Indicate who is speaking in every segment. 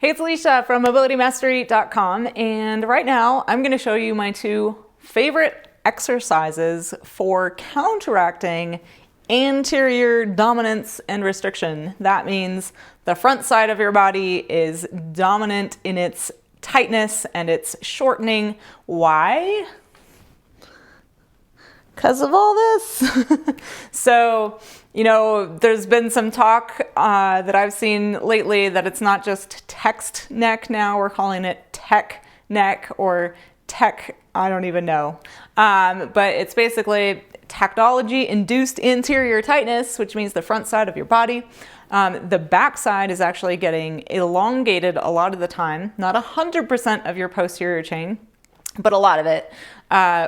Speaker 1: Hey, it's Alicia from mobilitymastery.com, and right now I'm going to show you my two favorite exercises for counteracting anterior dominance and restriction. That means the front side of your body is dominant in its tightness and its shortening. Why? Because of all this. So, there's been some talk that I've seen lately that it's not just text neck now, we're calling it tech neck or tech, I don't even know. But it's basically technology induced anterior tightness, which means the front side of your body. The back side is actually getting elongated a lot of the time, not 100% of your posterior chain, but a lot of it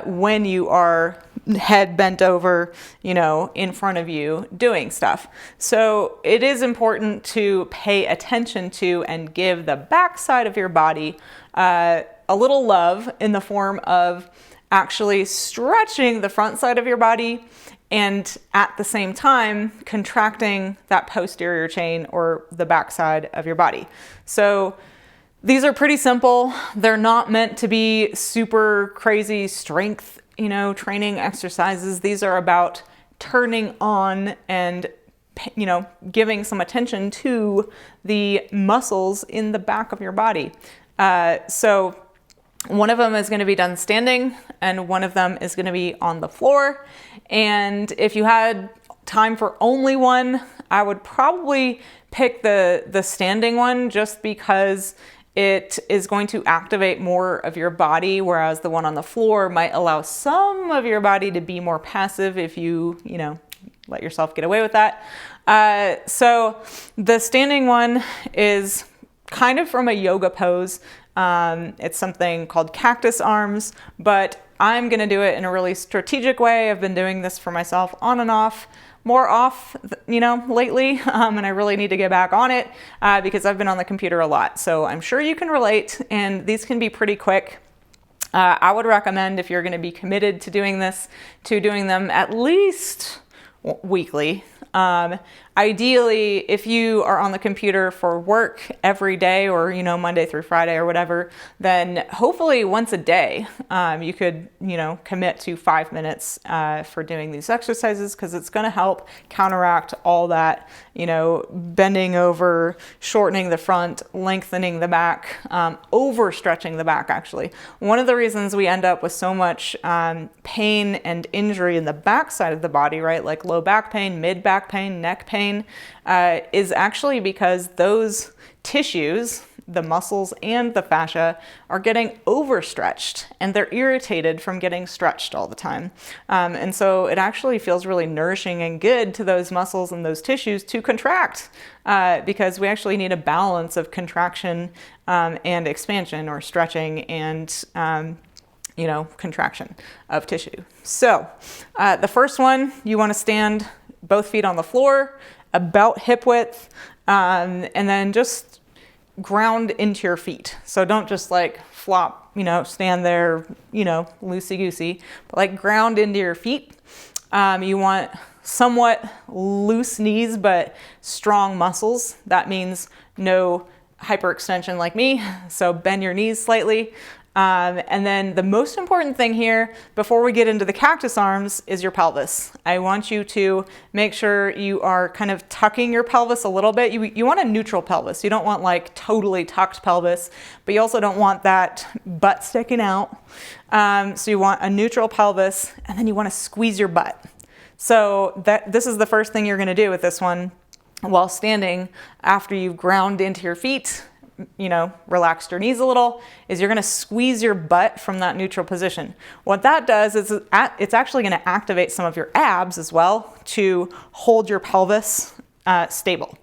Speaker 1: when you are head bent over, in front of you doing stuff. So it is important to pay attention to and give the back side of your body a little love in the form of actually stretching the front side of your body and at the same time contracting that posterior chain or the back side of your body. So these are pretty simple. They're not meant to be super crazy strength, training exercises. These are about turning on and, giving some attention to the muscles in the back of your body. So one of them is going to be done standing and one of them is going to be on the floor. And if you had time for only one, I would probably pick the standing one just because it is going to activate more of your body, whereas the one on the floor might allow some of your body to be more passive if you, let yourself get away with that. So the standing one is kind of from a yoga pose. It's something called cactus arms, but I'm going to do it in a really strategic way. I've been doing this for myself on and off. More off, lately, and I really need to get back on it because I've been on the computer a lot. So I'm sure you can relate, and these can be pretty quick. I would recommend, if you're going to be committed to doing this, to doing them at least weekly. Ideally, if you are on the computer for work every day or, Monday through Friday or whatever, then hopefully once a day, you could, commit to 5 minutes for doing these exercises because it's going to help counteract all that, bending over, shortening the front, lengthening the back, overstretching the back, actually. One of the reasons we end up with so much pain and injury in the back side of the body, right, like low back pain, mid back pain, neck pain, is actually because those tissues, the muscles and the fascia, are getting overstretched and they're irritated from getting stretched all the time. And so it actually feels really nourishing and good to those muscles and those tissues to contract because we actually need a balance of contraction and expansion, or stretching and contraction of tissue. So the first one, you want to stand both feet on the floor, about hip width, and then just ground into your feet. So don't just like flop, stand there, loosey-goosey, but like ground into your feet. You want somewhat loose knees, but strong muscles. That means no hyperextension like me. So bend your knees slightly. And then the most important thing here, before we get into the cactus arms, is your pelvis. I want you to make sure you are kind of tucking your pelvis a little bit. You want a neutral pelvis. You don't want like totally tucked pelvis, but you also don't want that butt sticking out. So you want a neutral pelvis, and then you want to squeeze your butt. So this is the first thing you're going to do with this one while standing after you've ground into your feet, relaxed your knees a little, is you're going to squeeze your butt from that neutral position. What that does is it's actually going to activate some of your abs as well to hold your pelvis stable.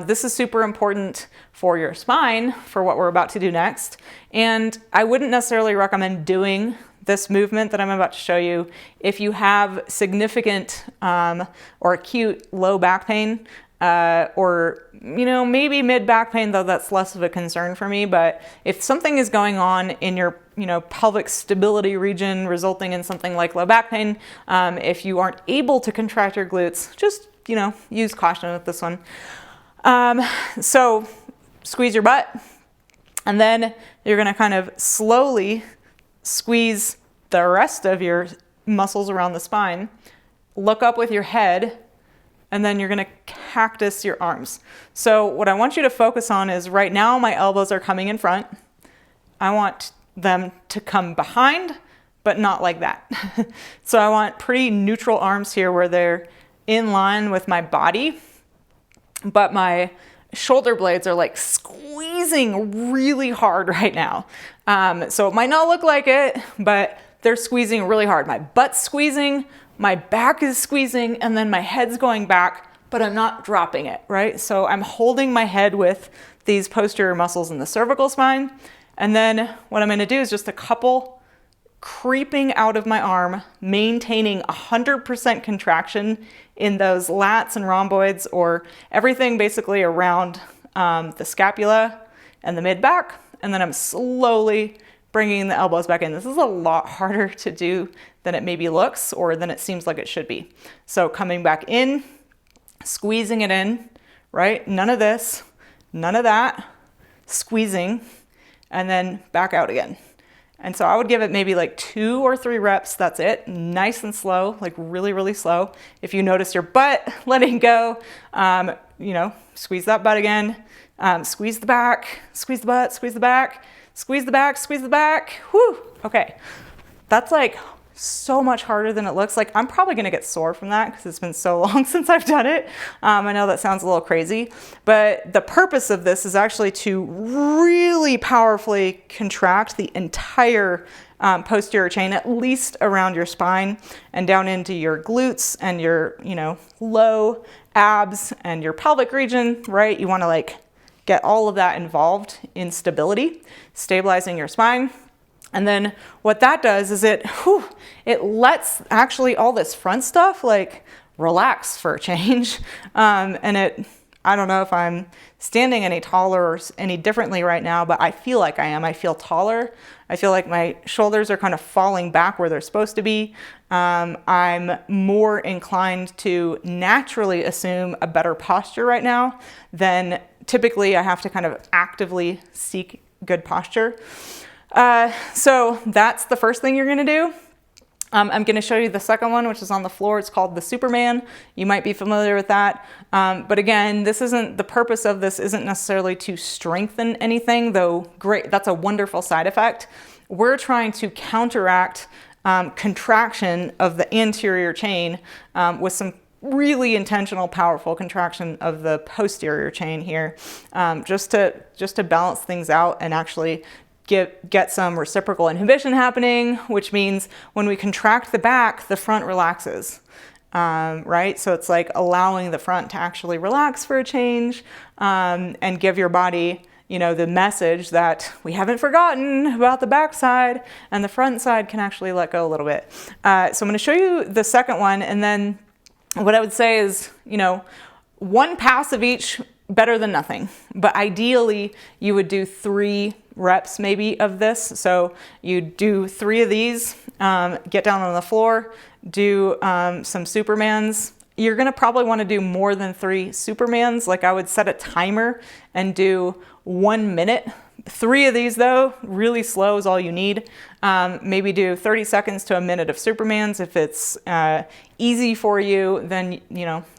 Speaker 1: This is super important for your spine for what we're about to do next. And I wouldn't necessarily recommend doing this movement that I'm about to show you if you have significant or acute low back pain. Or maybe mid back pain, though that's less of a concern for me. But if something is going on in your, pelvic stability region resulting in something like low back pain, if you aren't able to contract your glutes, just, use caution with this one. So squeeze your butt. And then you're gonna kind of slowly squeeze the rest of your muscles around the spine. Look up with your head, and then you're gonna cactus your arms. So what I want you to focus on is right now my elbows are coming in front. I want them to come behind, but not like that. So I want pretty neutral arms here where they're in line with my body, but my shoulder blades are like squeezing really hard right now. So it might not look like it, but they're squeezing really hard. My butt's squeezing, my back is squeezing, and then my head's going back, but I'm not dropping it, right? So I'm holding my head with these posterior muscles in the cervical spine. And then what I'm gonna do is just a couple creeping out of my arm, maintaining 100% contraction in those lats and rhomboids, or everything basically around the scapula and the mid-back. And then I'm slowly bringing the elbows back in. This is a lot harder to do than it maybe looks or than it seems like it should be. So coming back in, squeezing it in, right? None of this, none of that, squeezing, and then back out again. And so I would give it maybe like 2 or 3 reps. That's it. Nice and slow, like really, really slow. If you notice your butt letting go, squeeze that butt again. Squeeze the back, squeeze the butt, squeeze the back, squeeze the back, squeeze the back. Whew. Okay. That's like so much harder than it looks. Like I'm probably going to get sore from that because it's been so long since I've done it. I know that sounds a little crazy, but the purpose of this is actually to really powerfully contract the entire posterior chain, at least around your spine and down into your glutes and your, low abs and your pelvic region, right? You want to like get all of that involved in stability, stabilizing your spine. And then what that does is it lets actually all this front stuff like relax for a change. I don't know if I'm standing any taller or any differently right now, but I feel like I am. I feel taller. I feel like my shoulders are kind of falling back where they're supposed to be. I'm more inclined to naturally assume a better posture right now than typically I have to kind of actively seek good posture. So that's the first thing you're going to do. I'm going to show you the second one, which is on the floor. It's called the Superman. You might be familiar with that. But again, the purpose of this isn't necessarily to strengthen anything, though great. That's a wonderful side effect. We're trying to counteract contraction of the anterior chain with some really intentional, powerful contraction of the posterior chain here, just to balance things out and actually get some reciprocal inhibition happening, which means when we contract the back, the front relaxes, right? So it's like allowing the front to actually relax for a change, and give your body, the message that we haven't forgotten about the back side and the front side can actually let go a little bit. So I'm going to show you the second one, and then what I would say is, 1 pass of each, better than nothing. But ideally, you would do 3 reps maybe of this. So you do 3 of these, get down on the floor, do some Supermans. You're going to probably want to do more than 3 Supermans. Like I would set a timer and do 1 minute. 3 of these though, really slow is all you need. Maybe do 30 seconds to a minute of Supermans. If it's easy for you, then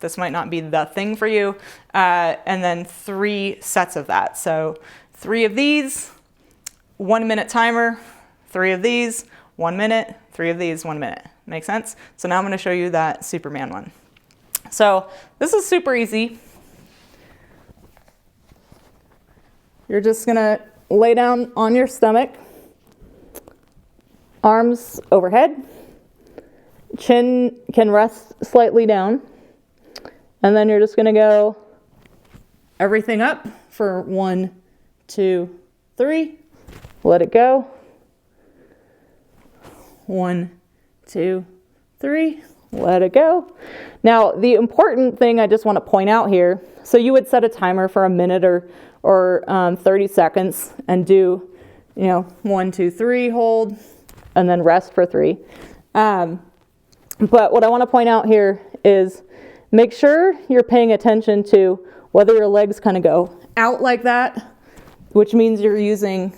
Speaker 1: this might not be the thing for you. And then 3 sets of that. So 3 of these, 1 minute timer, 3 of these, 1 minute, 3 of these, 1 minute. Make sense? So now I'm going to show you that Superman one. So this is super easy. You're just going to lay down on your stomach, arms overhead, chin can rest slightly down, and then you're just going to go everything up for 1, 2, 3. Let it go. 1, 2, 3. Let it go. Now, the important thing I just want to point out here, so you would set a timer for a minute or 30 seconds and do, 1, 2, 3, hold, and then rest for 3. But what I want to point out here is make sure you're paying attention to whether your legs kind of go out like that which means you're using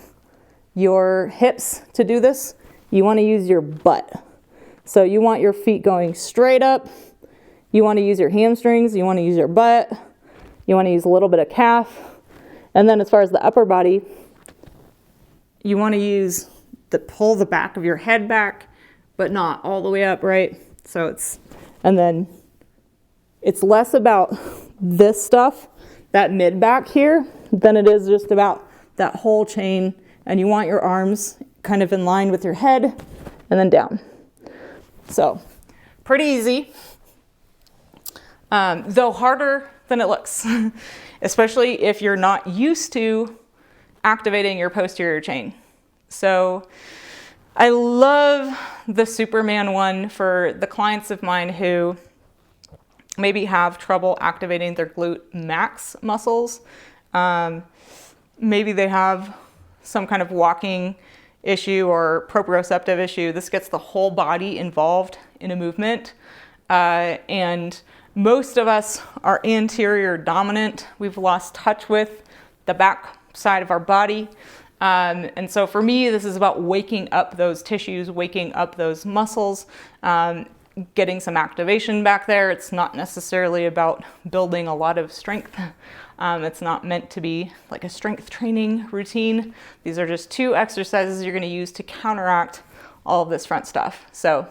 Speaker 1: your hips to do this. You want to use your butt. So you want your feet going straight up. You want to use your hamstrings. You want to use your butt. You want to use a little bit of calf. And then as far as the upper body, you want to use pull the back of your head back, but not all the way up, right? So and then it's less about this stuff, that mid back here, than it is just about that whole chain. And you want your arms kind of in line with your head and then down. So pretty easy, though harder than it looks, especially if you're not used to activating your posterior chain. So I love the Superman one for the clients of mine who maybe have trouble activating their glute max muscles. Maybe they have some kind of walking issue or proprioceptive issue. This gets the whole body involved in a movement. And most of us are anterior dominant. We've lost touch with the back side of our body. And so for me, this is about waking up those tissues, waking up those muscles, getting some activation back there. It's not necessarily about building a lot of strength. It's not meant to be like a strength training routine. These are just 2 exercises you're going to use to counteract all of this front stuff. So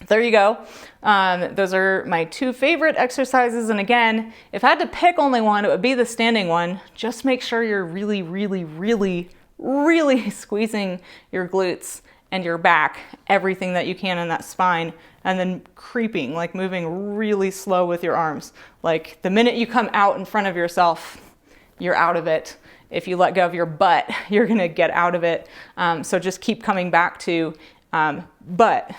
Speaker 1: there you go. Those are my 2 favorite exercises. And again, if I had to pick only one, it would be the standing one. Just make sure you're really, really, really, really squeezing your glutes and your back, everything that you can in that spine, and then creeping, like moving really slow with your arms. Like the minute you come out in front of yourself, you're out of it. If you let go of your butt, you're gonna get out of it. So just keep coming back to butt,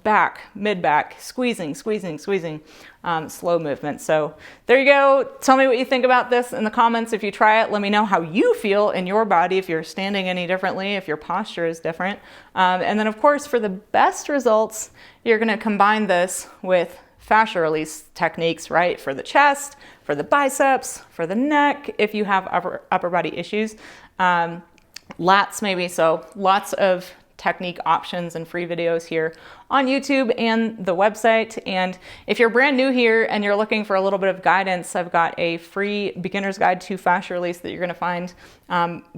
Speaker 1: back, mid-back, squeezing, slow movement. So there you go. Tell me what you think about this in the comments. If you try it, let me know how you feel in your body, if you're standing any differently, if your posture is different. And then of course, for the best results, you're gonna combine this with fascia release techniques, right? For the chest, for the biceps, for the neck, if you have upper body issues, lats maybe. So lots of technique options and free videos here on YouTube and the website. And if you're brand new here and you're looking for a little bit of guidance, I've got a free beginner's guide to fascia release that you're going to find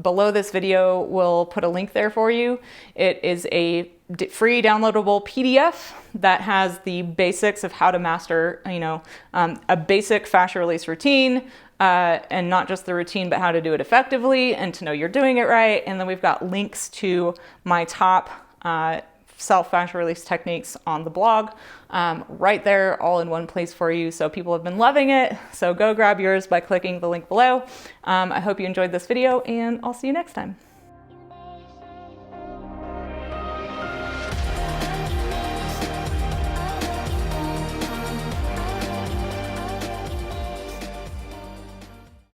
Speaker 1: below this video. We'll put a link there for you. It is a free downloadable PDF that has the basics of how to master, a basic fascia release routine, and not just the routine, but how to do it effectively and to know you're doing it right. And then we've got links to my top self fascia release techniques on the blog right there, all in one place for you. So people have been loving it. So go grab yours by clicking the link below. I hope you enjoyed this video, and I'll see you next time.